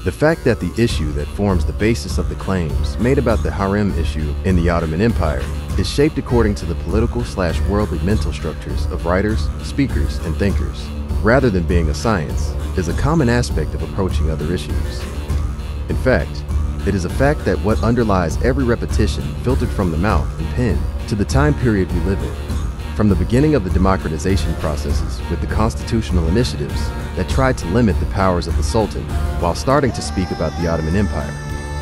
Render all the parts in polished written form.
The fact that the issue that forms the basis of the claims made about the harem issue in the Ottoman Empire is shaped according to the political/worldly mental structures of writers, speakers, and thinkers, rather than being a science, is a common aspect of approaching other issues. In fact, it is a fact that what underlies every repetition filtered from the mouth and pen to the time period we live in, from the beginning of the democratization processes with the constitutional initiatives that tried to limit the powers of the Sultan while starting to speak about the Ottoman Empire,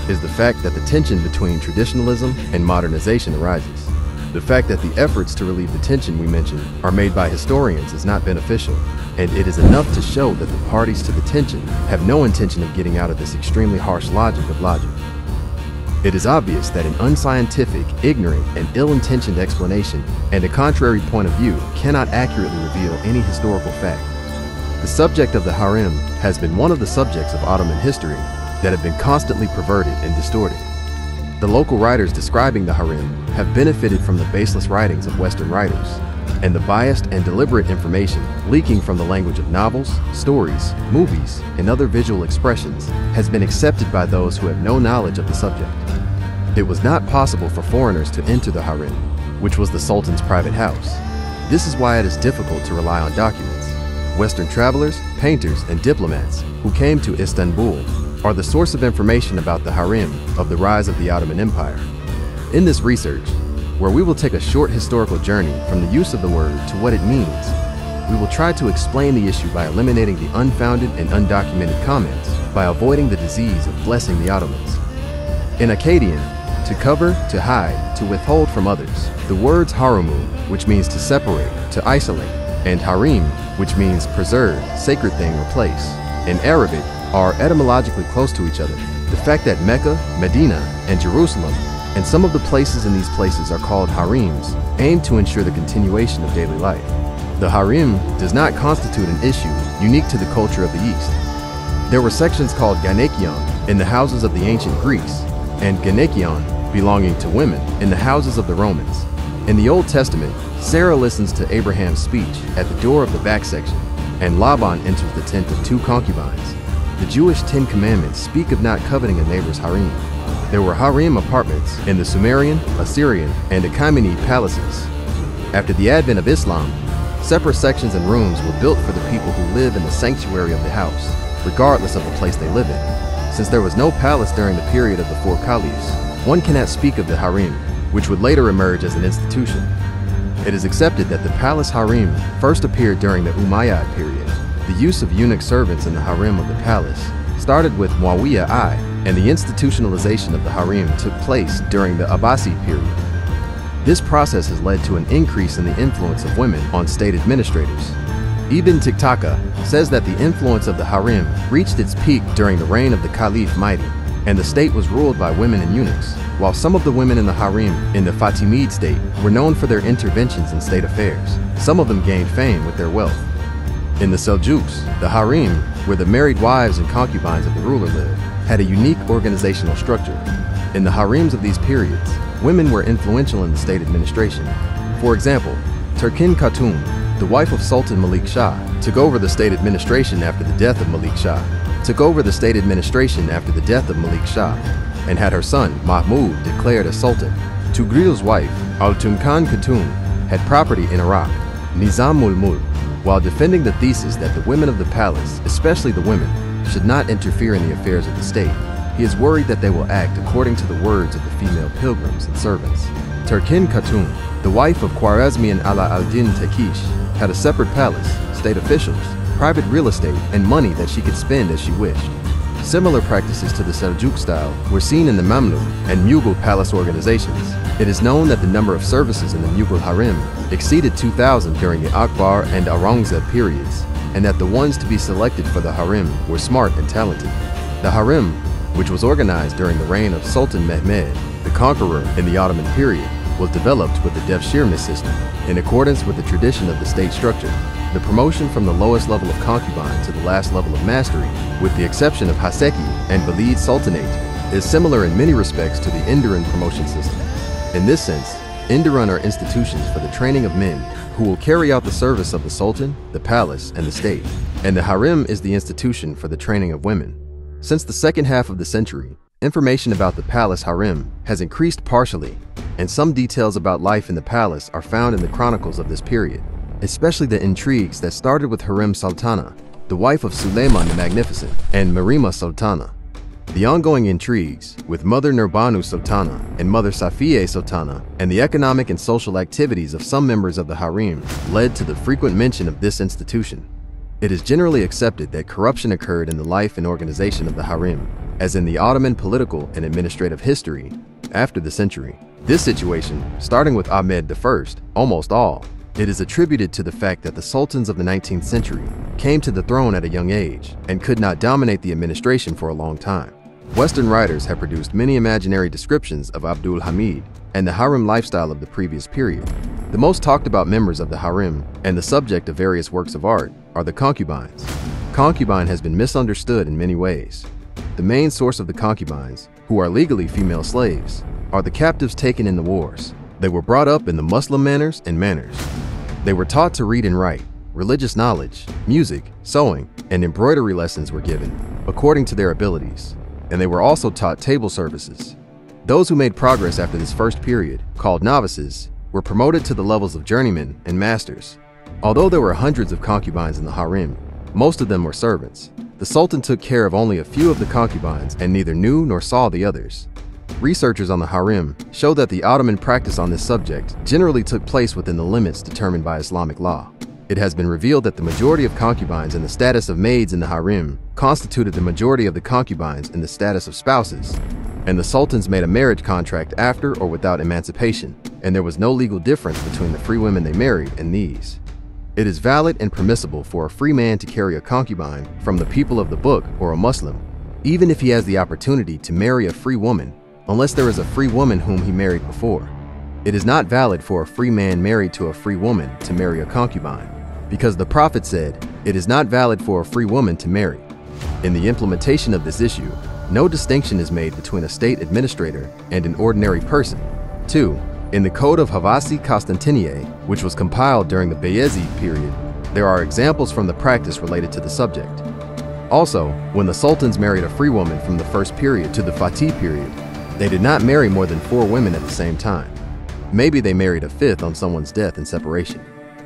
is the fact that the tension between traditionalism and modernization arises. The fact that the efforts to relieve the tension we mentioned are made by historians is not beneficial, and it is enough to show that the parties to the tension have no intention of getting out of this extremely harsh logic of logic. It is obvious that an unscientific, ignorant, and ill-intentioned explanation and a contrary point of view cannot accurately reveal any historical fact. The subject of the harem has been one of the subjects of Ottoman history that have been constantly perverted and distorted. The local writers describing the harem have benefited from the baseless writings of Western writers, and the biased and deliberate information leaking from the language of novels, stories, movies, and other visual expressions has been accepted by those who have no knowledge of the subject. It was not possible for foreigners to enter the harem, which was the Sultan's private house. This is why it is difficult to rely on documents. Western travelers, painters, and diplomats who came to Istanbul are the source of information about the harem of the rise of the Ottoman Empire. In this research, where we will take a short historical journey from the use of the word to what it means, we will try to explain the issue by eliminating the unfounded and undocumented comments, by avoiding the disease of blessing the Ottomans. In Akkadian, to cover, to hide, to withhold from others, the words haramu, which means to separate, to isolate, and harim, which means preserve, sacred thing or place, in Arabic, are etymologically close to each other. The fact that Mecca, Medina, and Jerusalem, and some of the places in these places are called harems, aim to ensure the continuation of daily life. The harem does not constitute an issue unique to the culture of the East. There were sections called gynekion in the houses of the ancient Greeks, and gynekion belonging to women in the houses of the Romans. In the Old Testament, Sarah listens to Abraham's speech at the door of the back section, and Laban enters the tent of 2 concubines. The Jewish 10 Commandments speak of not coveting a neighbor's harem. There were harem apartments in the Sumerian, Assyrian, and Achaemenid palaces. After the advent of Islam, separate sections and rooms were built for the people who live in the sanctuary of the house, regardless of the place they live in. Since there was no palace during the period of the 4 caliphs, one cannot speak of the harem, which would later emerge as an institution. It is accepted that the palace harem first appeared during the Umayyad period. The use of eunuch servants in the harem of the palace started with Muawiyah I, and the institutionalization of the harem took place during the Abbasid period. This process has led to an increase in the influence of women on state administrators. Ibn Tiktaka says that the influence of the harem reached its peak during the reign of the Caliph Mahdi, and the state was ruled by women and eunuchs, while some of the women in the harem in the Fatimid state were known for their interventions in state affairs. Some of them gained fame with their wealth. In the Seljuks, the harem, where the married wives and concubines of the ruler lived, had a unique organizational structure. In the harems of these periods, women were influential in the state administration. For example, Turkin Khatun, the wife of Sultan Malik Shah, took over the state administration after the death of Malik Shah, and had her son, Mahmud, declared as sultan. Tugril's wife, Altunkan Khatun, had property in Iraq. Nizamul Mulk, while defending the thesis that the women of the palace, especially the women, should not interfere in the affairs of the state, he is worried that they will act according to the words of the female pilgrims and servants. Turkin Khatun, the wife of Khwarezmian Ala al-Din Takish, had a separate palace, state officials, private real estate, and money that she could spend as she wished. Similar practices to the Seljuk style were seen in the Mamluk and Mughal palace organizations. It is known that the number of services in the Mughal harem exceeded 2,000 during the Akbar and Aurangzeb periods, and that the ones to be selected for the harem were smart and talented. The harem, which was organized during the reign of Sultan Mehmed, the conqueror in the Ottoman period, was developed with the Devshirme system, in accordance with the tradition of the state structure. The promotion from the lowest level of concubine to the last level of mastery, with the exception of Haseki and Balid Sultanate, is similar in many respects to the Indiran promotion system. In this sense, Indiran are institutions for the training of men who will carry out the service of the Sultan, the palace, and the state, and the harem is the institution for the training of women. Since the second half of the century, information about the palace harem has increased partially, and some details about life in the palace are found in the chronicles of this period, especially the intrigues that started with Harem Sultana, the wife of Suleiman the Magnificent, and Marima Sultana. The ongoing intrigues with Mother Nurbanu Sultana and Mother Safiye Sultana and the economic and social activities of some members of the harem led to the frequent mention of this institution. It is generally accepted that corruption occurred in the life and organization of the harem, as in the Ottoman political and administrative history after the century. This situation, starting with Ahmed I, almost all, it is attributed to the fact that the sultans of the 19th century came to the throne at a young age and could not dominate the administration for a long time. Western writers have produced many imaginary descriptions of Abdul Hamid and the harem lifestyle of the previous period. The most talked about members of the harem and the subject of various works of art are the concubines. Concubine has been misunderstood in many ways. The main source of the concubines, who are legally female slaves, are the captives taken in the wars. They were brought up in the Muslim manners and manners. They were taught to read and write. Religious knowledge, music, sewing, and embroidery lessons were given according to their abilities, and they were also taught table services. Those who made progress after this first period, called novices, were promoted to the levels of journeymen and masters. Although there were hundreds of concubines in the harem, most of them were servants. The sultan took care of only a few of the concubines and neither knew nor saw the others. Researchers on the harem show that the Ottoman practice on this subject generally took place within the limits determined by Islamic law. It has been revealed that the majority of concubines in the status of maids in the harem constituted the majority of the concubines in the status of spouses, and the sultans made a marriage contract after or without emancipation, and there was no legal difference between the free women they married and these. It is valid and permissible for a free man to carry a concubine from the people of the book or a Muslim, even if he has the opportunity to marry a free woman, unless there is a free woman whom he married before. It is not valid for a free man married to a free woman to marry a concubine, because the Prophet said, "It is not valid for a free woman to marry." In the implementation of this issue, no distinction is made between a state administrator and an ordinary person. 2. In the Code of Havasi Constantiniye, which was compiled during the Bayezid period, there are examples from the practice related to the subject. Also, when the sultans married a free woman from the first period to the Fatih period, they did not marry more than 4 women at the same time. Maybe they married a 5th on someone's death and separation.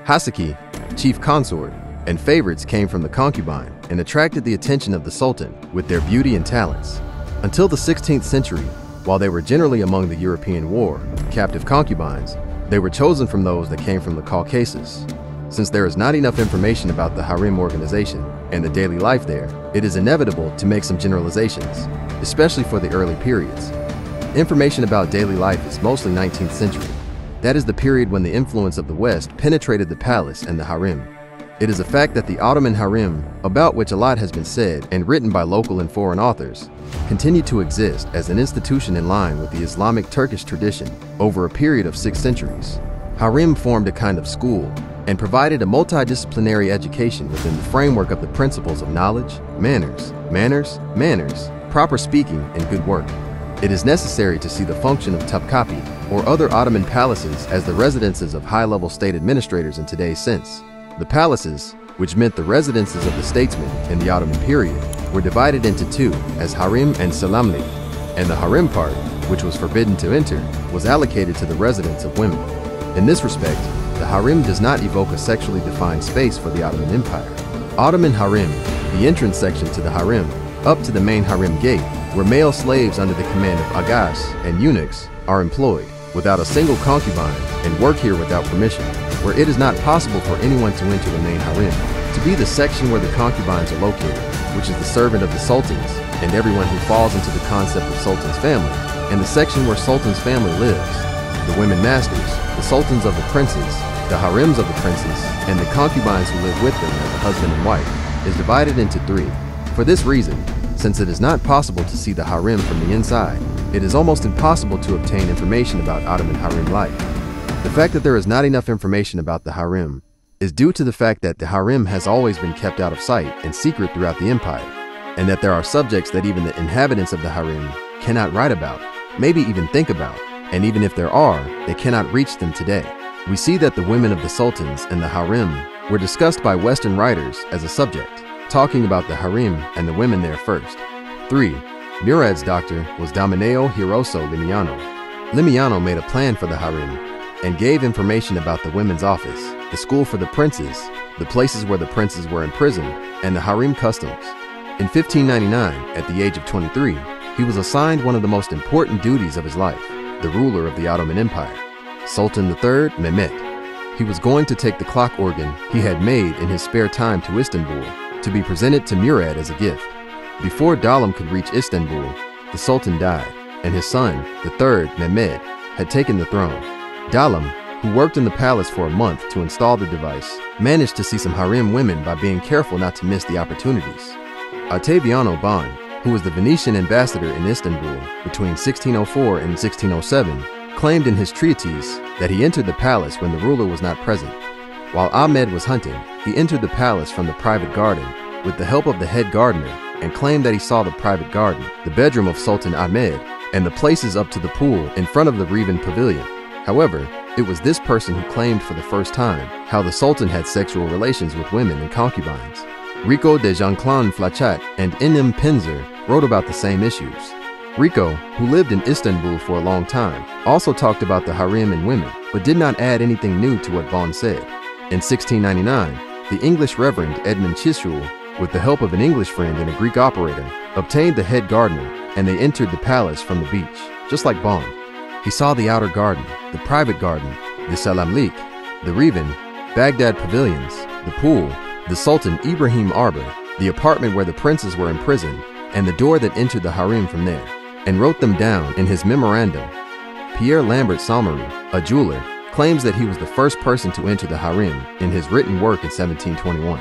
Hasaki, chief consort, and favorites came from the concubine and attracted the attention of the sultan with their beauty and talents. Until the 16th century, while they were generally among the European war, captive concubines, they were chosen from those that came from the Caucasus. Since there is not enough information about the harem organization and the daily life there, it is inevitable to make some generalizations, especially for the early periods. Information about daily life is mostly 19th century. That is the period when the influence of the West penetrated the palace and the harem. It is a fact that the Ottoman harem, about which a lot has been said and written by local and foreign authors, continued to exist as an institution in line with the Islamic Turkish tradition over a period of 6 centuries. Harem formed a kind of school and provided a multidisciplinary education within the framework of the principles of knowledge, manners, proper speaking, and good work. It is necessary to see the function of Topkapi or other Ottoman palaces as the residences of high-level state administrators in today's sense. The palaces, which meant the residences of the statesmen in the Ottoman period, were divided into 2 as harem and selamlik, and the harem part, which was forbidden to enter, was allocated to the residence of women. In this respect, the harem does not evoke a sexually defined space for the Ottoman Empire. Ottoman harem, the entrance section to the harem, up to the main harem gate, where male slaves under the command of agas and eunuchs are employed without a single concubine and work here without permission, where it is not possible for anyone to enter the main harem, to be the section where the concubines are located, which is the servant of the sultans and everyone who falls into the concept of sultan's family, and the section where sultan's family lives, the women masters, the sultans of the princes, the harems of the princes, and the concubines who live with them as a husband and wife, is divided into 3. For this reason, since it is not possible to see the harem from the inside, it is almost impossible to obtain information about Ottoman harem life. The fact that there is not enough information about the harem is due to the fact that the harem has always been kept out of sight and secret throughout the empire, and that there are subjects that even the inhabitants of the harem cannot write about, maybe even think about, and even if there are, they cannot reach them today. We see that the women of the sultans and the harem were discussed by Western writers as a subject, talking about the harem and the women there first. 3. Murad's doctor was Domineo Hiroso Limiano. Limiano made a plan for the harem and gave information about the women's office, the school for the princes, the places where the princes were imprisoned, and the harem customs. In 1599, at the age of 23, he was assigned one of the most important duties of his life, the ruler of the Ottoman Empire, Sultan III Mehmed. He was going to take the clock organ he had made in his spare time to Istanbul to be presented to Murad as a gift. Before Dalim could reach Istanbul, the Sultan died, and his son, the third Mehmed, had taken the throne. Dalim, who worked in the palace for a month to install the device, managed to see some harem women by being careful not to miss the opportunities. Ottaviano Ban, who was the Venetian ambassador in Istanbul between 1604 and 1607, claimed in his treatise that he entered the palace when the ruler was not present. While Ahmed was hunting, he entered the palace from the private garden with the help of the head gardener and claimed that he saw the private garden, the bedroom of Sultan Ahmed, and the places up to the pool in front of the Reven Pavilion. However, it was this person who claimed for the first time how the Sultan had sexual relations with women and concubines. Rico de Jean-Claude Flachat and N.M. Pinzer wrote about the same issues. Rico, who lived in Istanbul for a long time, also talked about the harem and women, but did not add anything new to what Bon said. In 1699, the English Reverend Edmund Chisholm, with the help of an English friend and a Greek operator, obtained the head gardener, and they entered the palace from the beach, just like Bon. He saw the outer garden, the private garden, the Salamlik, the Reven, Baghdad pavilions, the pool, the Sultan Ibrahim Arbor, the apartment where the princes were imprisoned, and the door that entered the harem from there, and wrote them down in his memorandum. Pierre Lambert Salmery, a jeweler, claims that he was the first person to enter the harem in his written work in 1721.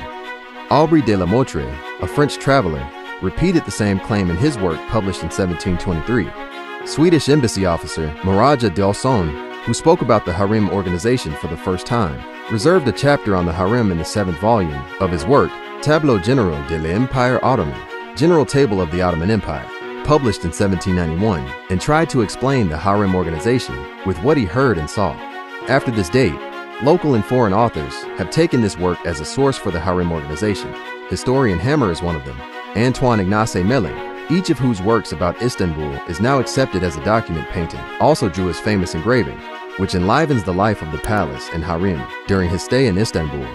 Aubry de la Motre, a French traveler, repeated the same claim in his work published in 1723. Swedish embassy officer Maraja Delson, who spoke about the harem organization for the first time, reserved a chapter on the harem in the 7th volume of his work Tableau Général de l'Empire Ottoman, General Table of the Ottoman Empire, published in 1791, and tried to explain the harem organization with what he heard and saw. After this date, local and foreign authors have taken this work as a source for the harem organization. Historian Hammer is one of them, Antoine Ignace Melling, each of whose works about Istanbul is now accepted as a document painting, also drew his famous engraving, which enlivens the life of the palace and harem during his stay in Istanbul.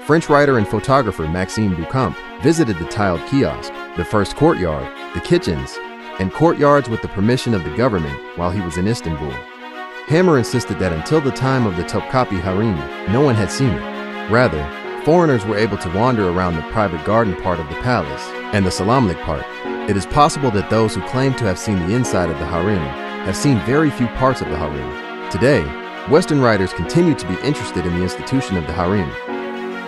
French writer and photographer Maxime Ducamp visited the tiled kiosk, the first courtyard, the kitchens, and courtyards with the permission of the government while he was in Istanbul. Hammer insisted that until the time of the Topkapi harem, no one had seen it. Rather, foreigners were able to wander around the private garden part of the palace and the Salamlik part. It is possible that those who claim to have seen the inside of the harem have seen very few parts of the harem. Today, Western writers continue to be interested in the institution of the harem.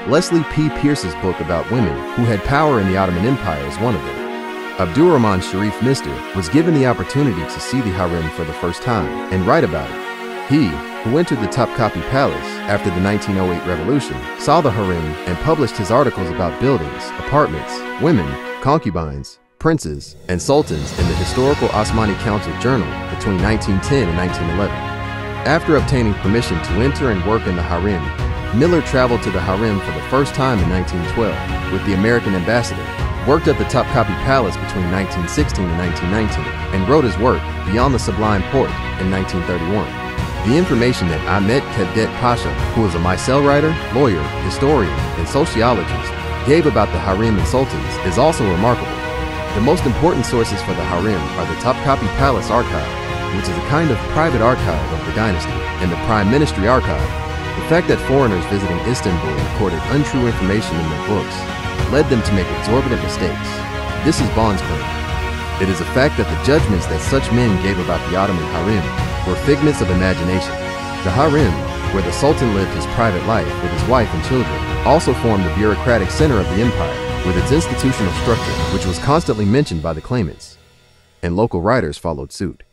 Leslie P. Pierce's book about women who had power in the Ottoman Empire is one of them. Abdurrahman Sharif Mister was given the opportunity to see the harem for the first time and write about it. He, who entered the Topkapi Palace after the 1908 revolution, saw the harem and published his articles about buildings, apartments, women, concubines, princes, and sultans in the historical Osmani Council Journal between 1910 and 1911. After obtaining permission to enter and work in the harem, Miller traveled to the harem for the first time in 1912 with the American ambassador, worked at the Topkapi Palace between 1916 and 1919, and wrote his work Beyond the Sublime Porte in 1931. The information that Ahmet Kevdet Pasha, who was a Micelle writer, lawyer, historian, and sociologist, gave about the harem and sultans is also remarkable. The most important sources for the harem are the Topkapi Palace Archive, which is a kind of private archive of the dynasty, and the Prime Ministry Archive. The fact that foreigners visiting Istanbul recorded untrue information in their books led them to make exorbitant mistakes. This is Bond's claim. It is a fact that the judgments that such men gave about the Ottoman harem were figments of imagination. The harem, where the Sultan lived his private life with his wife and children, also formed the bureaucratic center of the empire, with its institutional structure, which was constantly mentioned by the claimants. And local writers followed suit.